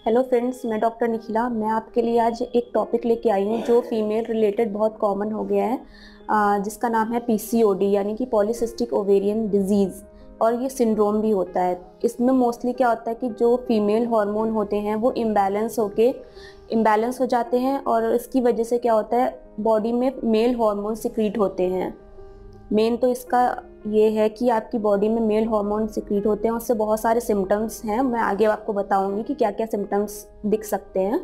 Hello friends, मैं doctor Nikhila. मैं आपके लिए आज एक टॉपिक लेके आई हूँ जो फीमेल रिलेटेड बहुत कॉमन हो गया है, जिसका नाम है पीसीओडी यानी कि पॉलीसिस्टिक ओवेरियन डिजीज़। और ये सिंड्रोम भी होता है। इसमें मोस्टली क्या होता है कि जो फीमेल हार्मोन होते हैं वो इम्बैलेंस हो जाते हैं और इसकी वजह से क्या होता है, बॉडी में मेल हार्मोन सिक्रीट होते हैं। मेन तो इसका ये है कि आपकी बॉडी में मेल हार्मोन सिक्रीट होते हैं, उससे बहुत सारे सिम्टम्स हैं। मैं आगे आपको बताऊंगी कि क्या क्या सिम्टम्स दिख सकते हैं।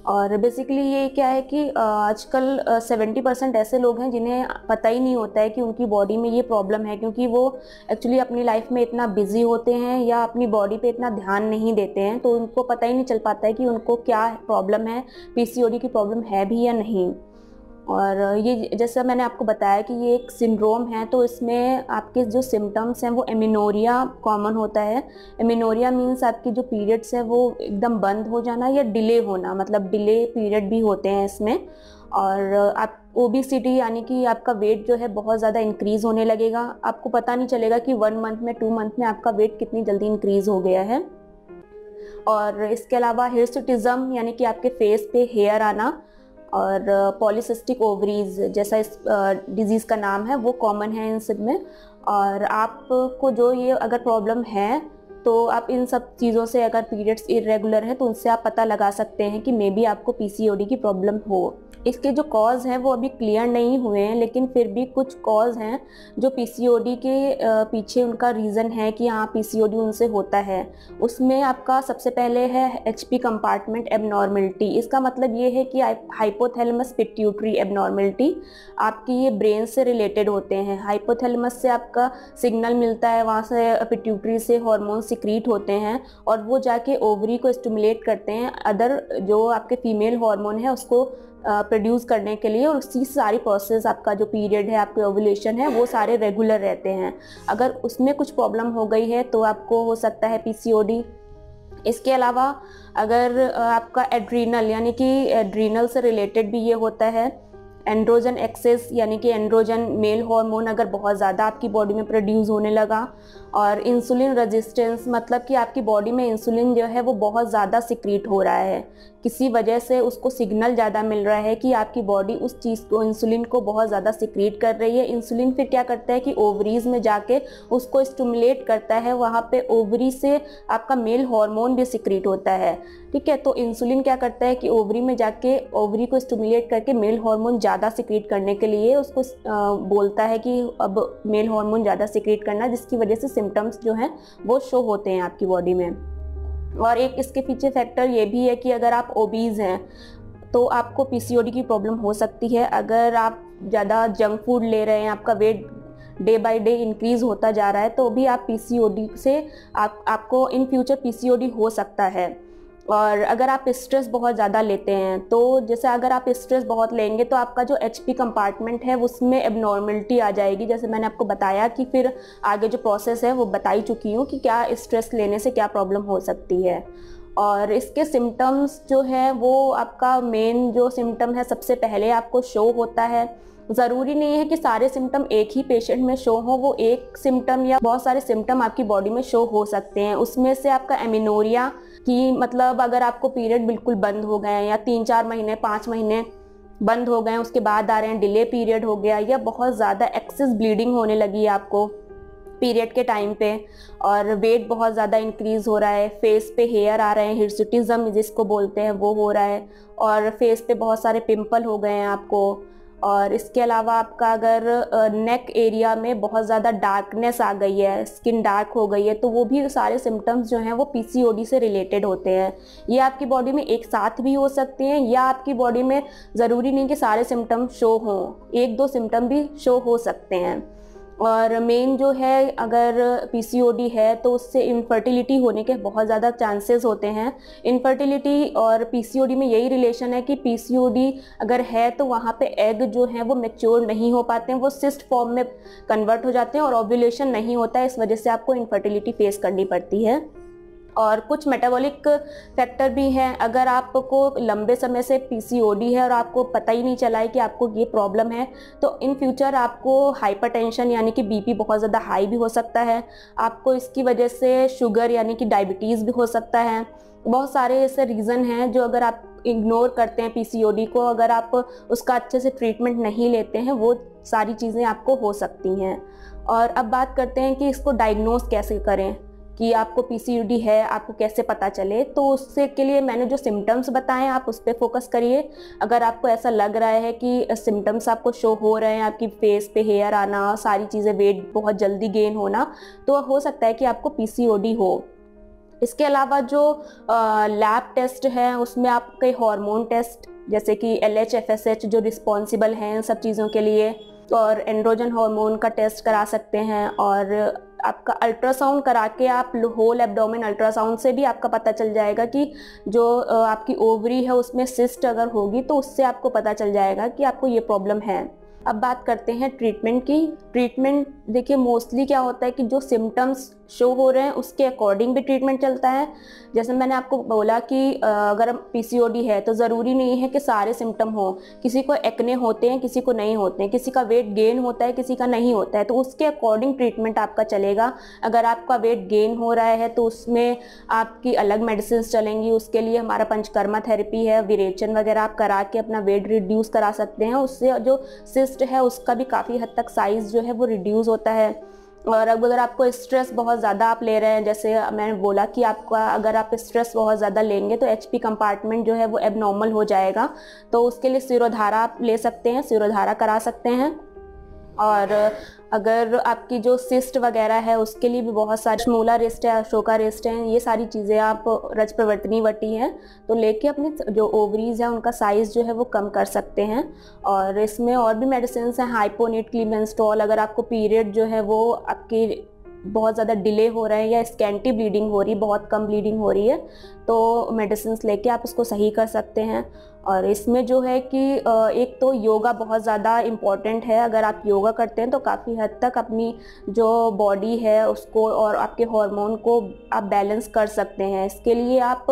और बेसिकली ये क्या है कि आजकल 70% ऐसे लोग हैं जिन्हें पता ही नहीं होता है कि उनकी बॉडी में ये प्रॉब्लम है, क्योंकि वो एक्चुअली अपनी लाइफ में इतना बिजी होते हैं या अपनी बॉडी पे इतना ध्यान नहीं देते हैं, तो उनको पता ही नहीं चल पाता है कि उनको क्या प्रॉब्लम है, पीसीओडी की प्रॉब्लम है भी या नहीं। और ये जैसा मैंने आपको बताया कि ये एक सिंड्रोम है, तो इसमें आपके जो सिम्टम्स हैं वो एमिनोरिया कॉमन होता है। एमिनोरिया मीन्स आपकी जो पीरियड्स है वो एकदम बंद हो जाना या डिले होना, मतलब डिले पीरियड भी होते हैं इसमें। और आप ओबेसिटी यानी कि आपका वेट जो है बहुत ज़्यादा इंक्रीज़ होने लगेगा। आपको पता नहीं चलेगा कि 1 मंथ में 2 मंथ में आपका वेट कितनी जल्दी इंक्रीज़ हो गया है। और इसके अलावा हिर्सुटिज्म यानी कि आपके फेस पे हेयर आना, और पॉलीसिस्टिक ओवरीज जैसा इस डिज़ीज़ का नाम है वो कॉमन है इन सब में। और आपको जो ये अगर प्रॉब्लम है तो आप इन सब चीज़ों से, अगर पीरियड्स इरेगुलर है तो उनसे आप पता लगा सकते हैं कि मे बी आपको पीसीओडी की प्रॉब्लम हो। इसके जो कॉज हैं वो अभी क्लियर नहीं हुए हैं, लेकिन फिर भी कुछ कॉज हैं जो पीसीओडी के पीछे उनका रीज़न है कि हाँ पीसीओडी उनसे होता है। उसमें आपका सबसे पहले है एचपी कंपार्टमेंट एबनॉर्मलिटी। इसका मतलब ये है कि हाइपोथैलेमस पिट्यूटरी एबनॉर्मलिटी आपकी ये ब्रेन से रिलेटेड होते हैं। हाइपोथैलेमस से आपका सिग्नल मिलता है, वहाँ से पिट्यूटरी से हार्मोन सिक्रीट होते हैं और वो जाके ओवरी को स्टिमुलेट करते हैं अदर जो आपके फीमेल हार्मोन है उसको प्रोड्यूस करने के लिए। और उसकी सारी प्रोसेस, आपका जो पीरियड है, आपके ओव्यूलेशन है, वो सारे रेगुलर रहते हैं। अगर उसमें कुछ प्रॉब्लम हो गई है तो आपको हो सकता है पीसीओडी। इसके अलावा अगर आपका एड्रीनल यानी कि एड्रीनल से रिलेटेड भी ये होता है। एंड्रोजन एक्सेस यानी कि एंड्रोजन मेल हार्मोन अगर बहुत ज़्यादा आपकी बॉडी में प्रोड्यूस होने लगा। और इंसुलिन रेजिस्टेंस मतलब कि आपकी बॉडी में इंसुलिन जो है वो बहुत ज़्यादा सिक्रीट हो रहा है, किसी वजह से उसको सिग्नल ज़्यादा मिल रहा है कि आपकी बॉडी उस चीज़ को, इंसुलिन को बहुत ज़्यादा सिक्रीट कर रही है। इंसुलिन फिर क्या करता है कि ओवरीज में जाके उसको स्टिमुलेट करता है, वहाँ पे ओवरी से आपका मेल हार्मोन भी सिक्रीट होता है। ठीक है, तो इंसुलिन क्या करता है कि ओवरी में जाके ओवरी को स्टिमुलेट करके मेल हार्मोन ज़्यादा सिक्रीट करने के लिए उसको बोलता है कि अब मेल हार्मोन ज़्यादा सिक्रीट करना, जिसकी वजह से सिम्टम्स जो हैं वो शो होते हैं आपकी बॉडी में। और एक इसके पीछे फैक्टर ये भी है कि अगर आप ओबीज़ हैं तो आपको पीसीओडी की प्रॉब्लम हो सकती है। अगर आप ज़्यादा जंक फूड ले रहे हैं, आपका weight day by day increase होता जा रहा है, तो भी आप पीसीओडी से आपको इन फ्यूचर पीसीओडी हो सकता है। और अगर आप स्ट्रेस बहुत ज़्यादा लेते हैं, तो जैसे अगर आप स्ट्रेस बहुत लेंगे तो आपका जो एचपी कंपार्टमेंट है उसमें एबनॉर्मलिटी आ जाएगी। जैसे मैंने आपको बताया कि फिर आगे जो प्रोसेस है वो बता ही चुकी हूँ कि क्या स्ट्रेस लेने से क्या प्रॉब्लम हो सकती है। और इसके सिम्टम्स जो है वो आपका मेन जो सिम्टम है सबसे पहले आपको शो होता है। ज़रूरी नहीं है कि सारे सिम्टम एक ही पेशेंट में शो हो, वो एक सिम्टम या बहुत सारे सिम्टम आपकी बॉडी में शो हो सकते हैं। उसमें से आपका एमिनोरिया की मतलब अगर आपको पीरियड बिल्कुल बंद हो गए हैं या 3-4 महीने 5 महीने बंद हो गए हैं उसके बाद आ रहे हैं, डिले पीरियड हो गया, या बहुत ज़्यादा एक्सेस ब्लीडिंग होने लगी है आपको पीरियड के टाइम पे, और वेट बहुत ज़्यादा इंक्रीज़ हो रहा है, फेस पे हेयर आ रहे हैं, हिर्सुटिज्म जिसको बोलते हैं वो हो रहा है, और फेस पे बहुत सारे पिंपल हो गए हैं आपको। और इसके अलावा आपका अगर नेक एरिया में बहुत ज़्यादा डार्कनेस आ गई है, स्किन डार्क हो गई है, तो वो भी सारे सिम्टम्स जो हैं वो पीसीओडी से रिलेटेड होते हैं। ये आपकी बॉडी में एक साथ भी हो सकते हैं या आपकी बॉडी में ज़रूरी नहीं कि सारे सिम्टम्स शो हों, 1-2 सिम्टम भी शो हो सकते हैं। और मेन जो है अगर पीसीओडी है तो उससे इनफर्टिलिटी होने के बहुत ज़्यादा चांसेस होते हैं। इनफर्टिलिटी और पीसीओडी में यही रिलेशन है कि पीसीओडी अगर है तो वहाँ पे एग जो है वो मैच्योर नहीं हो पाते हैं, वो सिस्ट फॉर्म में कन्वर्ट हो जाते हैं और ओव्यूलेशन नहीं होता है, इस वजह से आपको इनफर्टिलिटी फेस करनी पड़ती है। और कुछ मेटाबॉलिक फैक्टर भी हैं। अगर आपको लंबे समय से पीसीओडी है और आपको पता ही नहीं चला है कि आपको ये प्रॉब्लम है, तो इन फ्यूचर आपको हाइपरटेंशन यानी कि बीपी बहुत ज़्यादा हाई भी हो सकता है। आपको इसकी वजह से शुगर यानी कि डायबिटीज़ भी हो सकता है। बहुत सारे ऐसे रीज़न हैं जो अगर आप इग्नोर करते हैं पीसीओडी को, अगर आप उसका अच्छे से ट्रीटमेंट नहीं लेते हैं, वो सारी चीज़ें आपको हो सकती हैं। और अब बात करते हैं कि इसको डायग्नोज कैसे करें, कि आपको पीसीओडी है आपको कैसे पता चले। तो उससे के लिए मैंने जो सिम्टम्स बताए आप उस पर फोकस करिए। अगर आपको ऐसा लग रहा है कि सिम्टम्स आपको शो हो रहे हैं, आपकी फेस पे हेयर आना, सारी चीज़ें, वेट बहुत जल्दी गेन होना, तो हो सकता है कि आपको पीसीओडी हो। इसके अलावा जो लैब टेस्ट है उसमें आपके हार्मोन टेस्ट जैसे कि LH FSH जो रिस्पॉन्सिबल हैं इन सब चीज़ों के लिए, और एंड्रोजन हार्मोन का टेस्ट करा सकते हैं। और आपका अल्ट्रासाउंड करा के आप होल एब्डोमेन अल्ट्रासाउंड से भी आपका पता चल जाएगा कि जो आपकी ओवरी है उसमें सिस्ट अगर होगी तो उससे आपको पता चल जाएगा कि आपको ये प्रॉब्लम है। अब बात करते हैं ट्रीटमेंट की। ट्रीटमेंट देखिए मोस्टली क्या होता है कि जो सिम्टम्स शो हो रहे हैं उसके अकॉर्डिंग भी ट्रीटमेंट चलता है। जैसे मैंने आपको बोला कि अगर पीसीओडी है तो ज़रूरी नहीं है कि सारे सिम्टम हो। किसी को एक्ने होते हैं, किसी को नहीं होते हैं, किसी का वेट गेन होता है, किसी का नहीं होता है, तो उसके अकॉर्डिंग ट्रीटमेंट आपका चलेगा। अगर आपका वेट गेन हो रहा है तो उसमें आपकी अलग मेडिसिन चलेंगी। उसके लिए हमारा पंचकर्मा थेरेपी है, विरेचन वगैरह आप करा के अपना वेट रिड्यूस करा सकते हैं। उससे जो सिस्ट है उसका भी काफ़ी हद तक साइज़ जो है वो रिड्यूस होता है। और अगर आपको स्ट्रेस बहुत ज़्यादा आप ले रहे हैं, जैसे मैंने बोला कि आपका अगर आप स्ट्रेस बहुत ज़्यादा लेंगे तो HP कंपार्टमेंट जो है वो एबनॉर्मल हो जाएगा, तो उसके लिए सिरोधारा आप ले सकते हैं, सिरोधारा करा सकते हैं। और अगर आपकी जो सिस्ट वगैरह है उसके लिए भी बहुत सारे मूला रेस्ट है, अशोका रेस्ट हैं, ये सारी चीज़ें आप रज प्रवर्तनी वटी हैं तो लेके अपनी जो ओवरीज है उनका साइज़ जो है वो कम कर सकते हैं। और इसमें और भी मेडिसिन हैं, हाइपोनेट क्लीमेंस्ट्रॉल। अगर आपको पीरियड जो है वो आपकी बहुत ज़्यादा डिले हो रहा है या स्कैंटी ब्लीडिंग हो रही है, बहुत कम ब्लीडिंग हो रही है, तो मेडिसिन लेके आप उसको सही कर सकते हैं। और इसमें जो है कि एक तो योगा बहुत ज़्यादा इम्पॉर्टेंट है। अगर आप योगा करते हैं तो काफ़ी हद तक अपनी जो बॉडी है उसको और आपके हार्मोन को आप बैलेंस कर सकते हैं। इसके लिए आप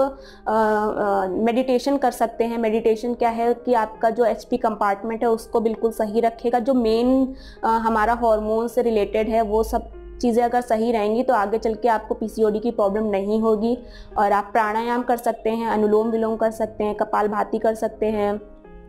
मेडिटेशन कर सकते हैं। मेडिटेशन क्या है कि आपका जो HP कंपार्टमेंट है उसको बिल्कुल सही रखेगा। जो मेन हमारा हार्मोन से रिलेटेड है वो सब चीज़ें अगर सही रहेंगी तो आगे चल के आपको पीसीओडी की प्रॉब्लम नहीं होगी। और आप प्राणायाम कर सकते हैं, अनुलोम विलोम कर सकते हैं, कपालभाति कर सकते हैं,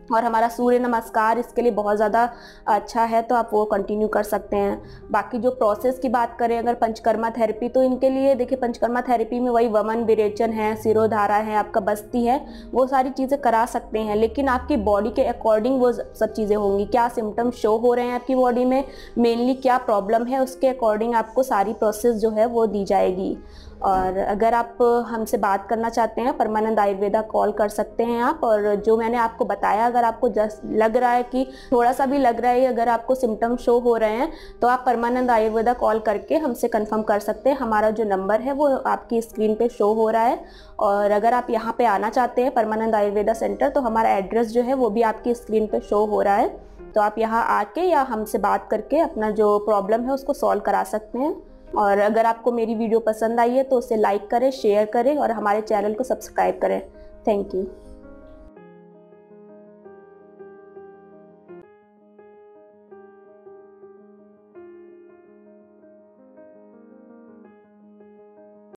और हमारा सूर्य नमस्कार इसके लिए बहुत ज़्यादा अच्छा है, तो आप वो कंटिन्यू कर सकते हैं। बाकी जो प्रोसेस की बात करें अगर पंचकर्मा थेरेपी, तो इनके लिए देखिए पंचकर्मा थेरेपी में वही वमन, विरेचन है, सिरोधारा है, आपका बस्ती है, वो सारी चीज़ें करा सकते हैं। लेकिन आपकी बॉडी के अकॉर्डिंग वो सब चीज़ें होंगी। क्या सिम्टम शो हो रहे हैं आपकी बॉडी में, मेनली क्या प्रॉब्लम है, उसके अकॉर्डिंग आपको सारी प्रोसेस जो है वो दी जाएगी। और अगर आप हमसे बात करना चाहते हैं परमानंद आयुर्वेदा कॉल कर सकते हैं आप। और जो मैंने आपको बताया अगर आपको जस्ट लग रहा है कि थोड़ा सा भी लग रहा है, अगर आपको सिम्टम शो हो रहे हैं तो आप परमानंद आयुर्वेदा कॉल करके हमसे कंफर्म कर सकते हैं। हमारा जो नंबर है वो आपकी स्क्रीन पे शो हो रहा है। और अगर आप यहाँ पे आना चाहते हैं परमानंद आयुर्वेदा सेंटर तो हमारा एड्रेस जो है वो भी आपकी स्क्रीन पे शो हो रहा है। तो आप यहाँ आके या हमसे बात करके अपना जो प्रॉब्लम है उसको सॉल्व करा सकते हैं। और अगर आपको मेरी वीडियो पसंद आई है तो उसे लाइक करें, शेयर करें और हमारे चैनल को सब्सक्राइब करें। Thank you.